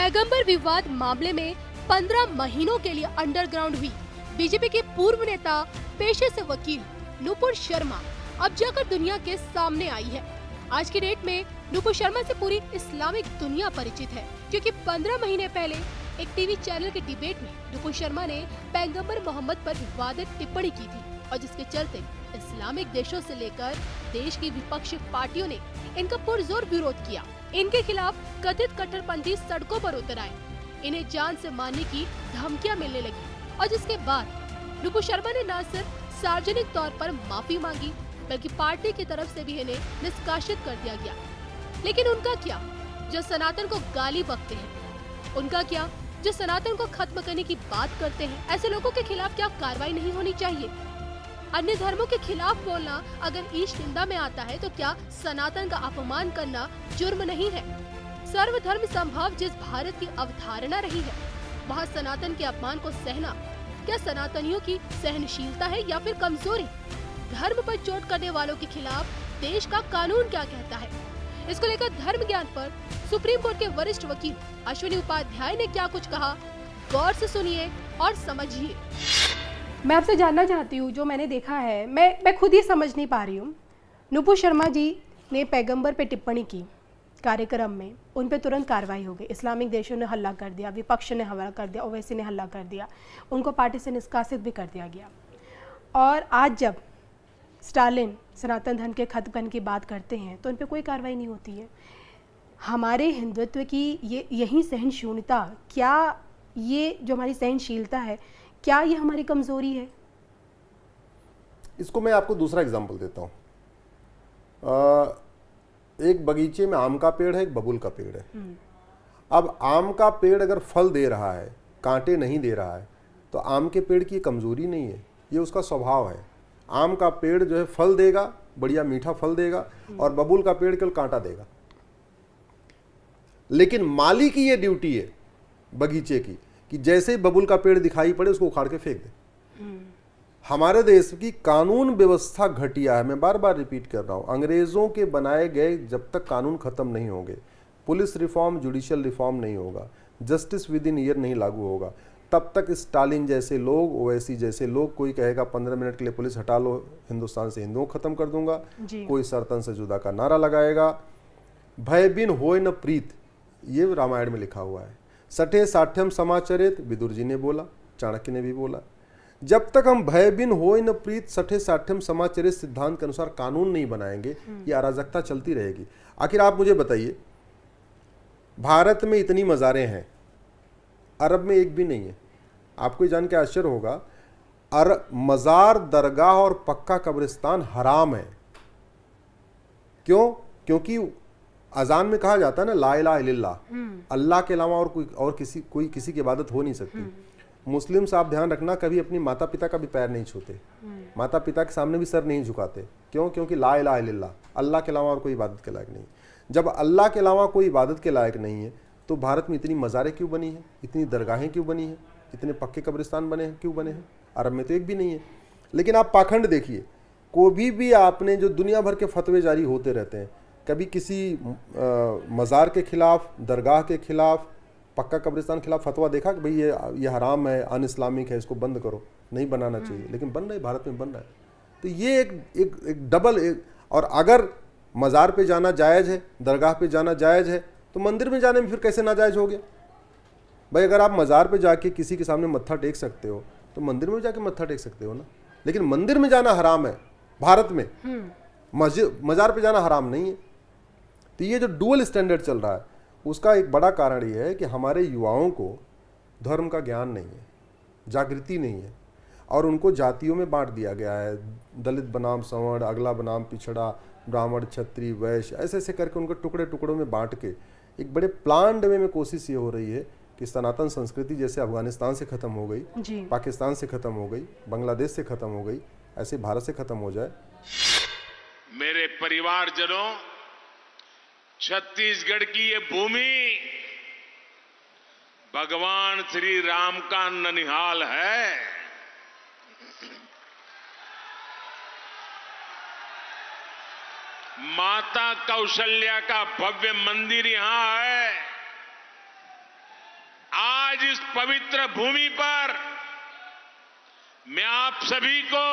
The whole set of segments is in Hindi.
पैगंबर विवाद मामले में 15 महीनों के लिए अंडरग्राउंड हुई बीजेपी की पूर्व नेता, पेशे से वकील नुपुर शर्मा अब जाकर दुनिया के सामने आई है। आज की डेट में नुपुर शर्मा से पूरी इस्लामिक दुनिया परिचित है, क्योंकि 15 महीने पहले एक टीवी चैनल के डिबेट में नुपुर शर्मा ने पैगंबर मोहम्मद पर विवादित टिप्पणी की थी और जिसके चलते इस्लामिक देशों से लेकर देश की विपक्षी पार्टियों ने इनका पुरजोर विरोध किया। इनके खिलाफ कथित कट्टरपंथी सड़कों पर उतर आए, इन्हें जान से मारने की धमकियां मिलने लगी और जिसके बाद नुपुर शर्मा ने न सिर्फ सार्वजनिक तौर पर माफी मांगी, बल्कि पार्टी की तरफ से भी इन्हें निष्कासित कर दिया गया। लेकिन उनका क्या जो सनातन को गाली बकते हैं, उनका क्या जो सनातन को खत्म करने की बात करते हैं, ऐसे लोगों के खिलाफ क्या कार्रवाई नहीं होनी चाहिए? अन्य धर्मों के खिलाफ बोलना अगर ईश निंदा में आता है तो क्या सनातन का अपमान करना जुर्म नहीं है? सर्वधर्म संभाव जिस भारत की अवधारणा रही है, वहाँ सनातन के अपमान को सहना क्या सनातनियों की सहनशीलता है या फिर कमजोरी? धर्म पर चोट करने वालों के खिलाफ देश का कानून क्या कहता है? इसको लेकर धर्म ज्ञान पर सुप्रीम कोर्ट के वरिष्ठ वकील अश्विनी उपाध्याय ने क्या कुछ कहा, गौर से सुनिए और समझिए। मैं आपसे जानना चाहती हूँ, जो मैंने देखा है, मैं खुद ही समझ नहीं पा रही हूँ। नुपुर शर्मा जी ने पैगंबर पे टिप्पणी की कार्यक्रम में, उन पे तुरंत कार्रवाई हो गई। इस्लामिक देशों ने हल्ला कर दिया, विपक्ष ने हल्ला कर दिया, ओवैसी ने हल्ला कर दिया, उनको पार्टी से निष्कासित भी कर दिया गया। और आज जब स्टालिन सनातन धर्म के खत्म करने की बात करते हैं तो उन पे कोई कार्रवाई नहीं होती है। हमारे हिंदुत्व की यही सहनशीलता, क्या ये जो हमारी सहनशीलता है, क्या ये हमारी कमजोरी है? इसको मैं आपको दूसरा एग्जांपल देता हूँ। एक बगीचे में आम का पेड़ है, एक बबूल का पेड़ है। अब आम का पेड़ अगर फल दे रहा है, कांटे नहीं दे रहा है, तो आम के पेड़ की कमजोरी नहीं है, ये उसका स्वभाव है। आम का पेड़ जो है फल देगा, बढ़िया मीठा फल देगा, और बबूल का पेड़ केवल कांटा देगा। लेकिन माली की ये ड्यूटी है बगीचे की कि जैसे ही बबूल का पेड़ दिखाई पड़े उसको उखाड़ के फेंक दे। हमारे देश की कानून व्यवस्था घटिया है। मैं बार बार रिपीट कर रहा हूं, अंग्रेजों के बनाए गए जब तक कानून खत्म नहीं होंगे, पुलिस रिफॉर्म, जुडिशियल रिफॉर्म नहीं होगा, जस्टिस विद इन ईयर नहीं लागू होगा, तब तक स्टालिन जैसे लोग, ओवैसी जैसे लोग, कोई कहेगा 15 मिनट के लिए पुलिस हटा लो, हिंदुस्तान से हिंदुओं को खत्म कर दूंगा, कोई सरतन से जुदा का नारा लगाएगा। भय बिन होय न प्रीत, ये रामायण में लिखा हुआ है। सठे साठ्यम समाचरित, विदुर जी ने बोला, चाणक्य ने भी बोला। जब तक हम भय बिन होय न प्रीत सठे साठ्यम समाचरित सिद्धांत के अनुसार कानून नहीं बनाएंगे, ये अराजकता चलती रहेगी। आखिर आप मुझे बताइए, भारत में इतनी मज़ारें हैं, अरब में एक भी नहीं है। आपको जान के आश्चर्य होगा, मज़ार, दरगाह और पक्का कब्रिस्तान हराम है। क्यों? क्योंकि अजान में कहा जाता है ना, ला इलाहा इल्लल्लाह, अल्लाह के अलावा और कोई किसी की इबादत हो नहीं सकती। मुस्लिम से आप ध्यान रखना, कभी अपनी माता पिता का भी पैर नहीं छूते, माता पिता के सामने भी सर नहीं झुकाते। क्यों? क्योंकि ला इलाहा इल्लल्लाह, अल्लाह के अलावा और कोई इबादत के लायक नहीं। जब अल्लाह के अलावा कोई इबादत के लायक नहीं है, तो भारत में इतनी मज़ारें क्यों बनी हैं, इतनी दरगाहें क्यों बनी हैं, इतने पक्के कब्रिस्तान बने हैं क्यों बने हैं? अरब में तो एक भी नहीं है। लेकिन आप पाखंड देखिए, कोई भी आपने जो दुनिया भर के फतवे जारी होते रहते हैं, कभी किसी मज़ार के खिलाफ, दरगाह के खिलाफ, पक्का कब्रिस्तान के खिलाफ फतवा देखा कि भाई ये हराम है, अन इस्लामिक है, इसको बंद करो, नहीं बनाना चाहिए? लेकिन बन रहा है, भारत में बन रहा है। तो ये एक डबल और अगर मज़ार पे जाना जायज़ है, दरगाह पे जाना जायज़ है, तो मंदिर में जाने में फिर कैसे नाजायज़ हो गया? भाई अगर आप मज़ार पे जाके किसी के सामने मत्था टेक सकते हो, तो मंदिर में जाके मत्था टेक सकते हो ना। लेकिन मंदिर में जाना हराम है भारत में, मज़ार पे जाना हराम नहीं है। तो ये जो डुअल स्टैंडर्ड चल रहा है, उसका एक बड़ा कारण ये है कि हमारे युवाओं को धर्म का ज्ञान नहीं है, जागृति नहीं है, और उनको जातियों में बांट दिया गया है। दलित बनाम सवर्ण, अगला बनाम पिछड़ा, ब्राह्मण, क्षत्रिय, वैश्य, ऐसे ऐसे करके उनको टुकड़े टुकड़ों में बांट के एक बड़े प्लान्ड वे में कोशिश ये हो रही है कि सनातन संस्कृति जैसे अफगानिस्तान से खत्म हो गई, पाकिस्तान से खत्म हो गई, बांग्लादेश से खत्म हो गई, ऐसे भारत से खत्म हो जाए। मेरे परिवारजनों, छत्तीसगढ़ की ये भूमि भगवान श्री राम का ननिहाल है। माता कौशल्या का भव्य मंदिर यहां है। आज इस पवित्र भूमि पर मैं आप सभी को,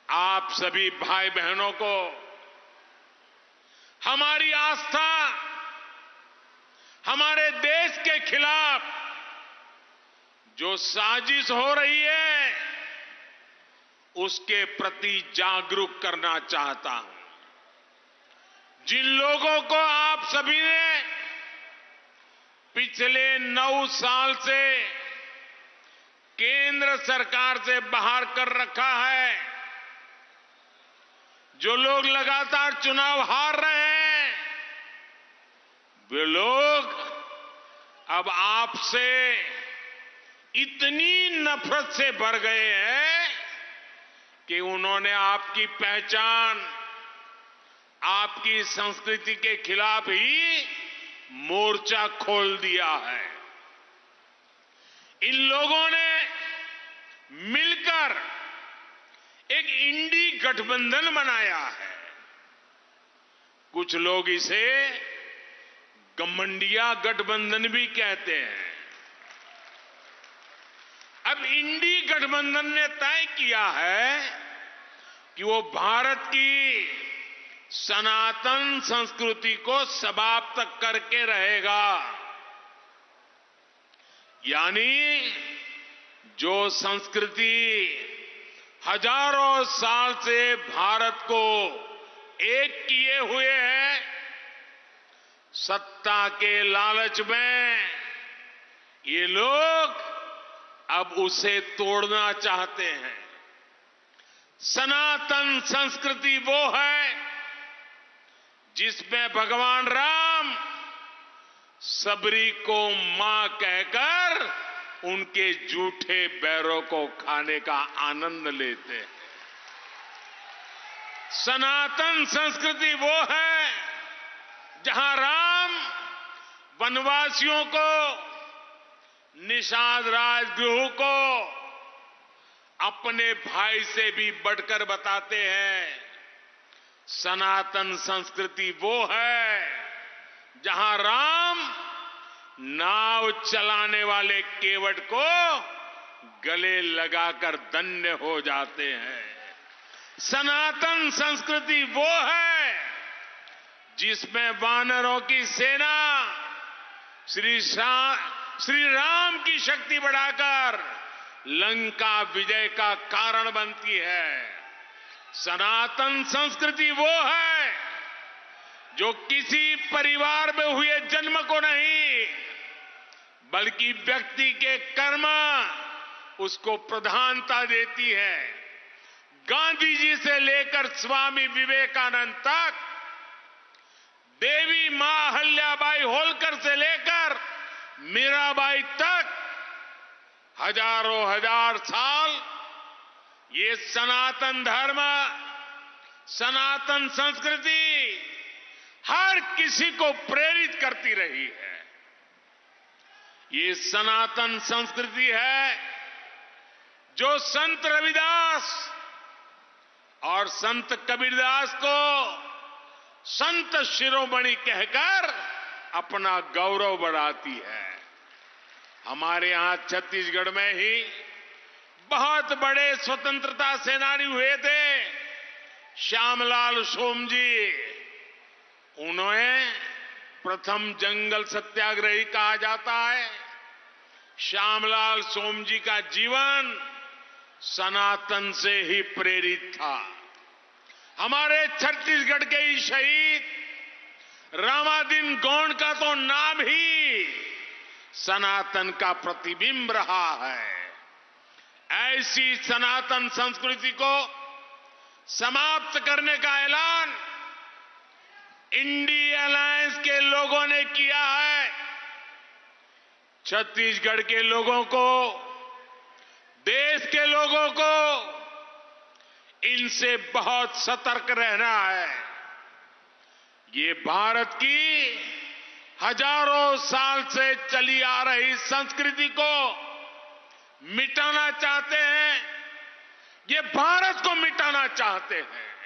आप सभी भाई बहनों को हमारी आस्था हमारे देश के खिलाफ जो साजिश हो रही है उसके प्रति जागरूक करना चाहता हूं। जिन लोगों को आप सभी ने पिछले 9 साल से केंद्र सरकार से बाहर कर रखा है, जो लोग लगातार चुनाव हार रहे हैं, वे लोग अब आपसे इतनी नफरत से भर गए हैं कि उन्होंने आपकी पहचान, आपकी संस्कृति के खिलाफ ही मोर्चा खोल दिया है। इन लोगों ने मिलकर एक इंडी गठबंधन बनाया है। कुछ लोग इसे गठबंडिया गठबंधन भी कहते हैं। अब इंडी गठबंधन ने तय किया है कि वो भारत की सनातन संस्कृति को समाप्त करके रहेगा, यानी जो संस्कृति हजारों साल से भारत को एक किए हुए है, सत्ता के लालच में ये लोग अब उसे तोड़ना चाहते हैं। सनातन संस्कृति वो है जिसमें भगवान राम सबरी को मां कहकर उनके झूठे बैरों को खाने का आनंद लेते हैं। सनातन संस्कृति वो है जहां राम वनवासियों को, निषाद राजगृह को अपने भाई से भी बढ़कर बताते हैं। सनातन संस्कृति वो है जहां राम नाव चलाने वाले केवट को गले लगाकर धन्य हो जाते हैं। सनातन संस्कृति वो है जिसमें वानरों की सेना श्री राम की शक्ति बढ़ाकर लंका विजय का कारण बनती है। सनातन संस्कृति वो है जो किसी परिवार में हुए जन्म को नहीं बल्कि व्यक्ति के कर्म उसको प्रधानता देती है। गांधी जी से लेकर स्वामी विवेकानंद तक, देवी मां अहल्याबाई होलकर से लेकर मीराबाई तक हजारों हजार साल ये सनातन धर्म, सनातन संस्कृति हर किसी को प्रेरित करती रही है। ये सनातन संस्कृति है जो संत रविदास और संत कबीरदास को संत शिरोमणि कहकर अपना गौरव बढ़ाती है। हमारे यहां छत्तीसगढ़ में ही बहुत बड़े स्वतंत्रता सेनानी हुए थे, श्यामलाल सोमजी। उन्हें प्रथम जंगल सत्याग्रही कहा जाता है। श्यामलाल सोमजी का जीवन सनातन से ही प्रेरित था। हमारे छत्तीसगढ़ के ही शहीद रामादीन गौंड का तो नाम ही सनातन का प्रतिबिंब रहा है। ऐसी सनातन संस्कृति को समाप्त करने का ऐलान इंडी अलायंस के लोगों ने किया है। छत्तीसगढ़ के लोगों को, देश के लोगों को इनसे बहुत सतर्क रहना है। ये भारत की हजारों साल से चली आ रही संस्कृति को मिटाना चाहते हैं। ये भारत को मिटाना चाहते हैं।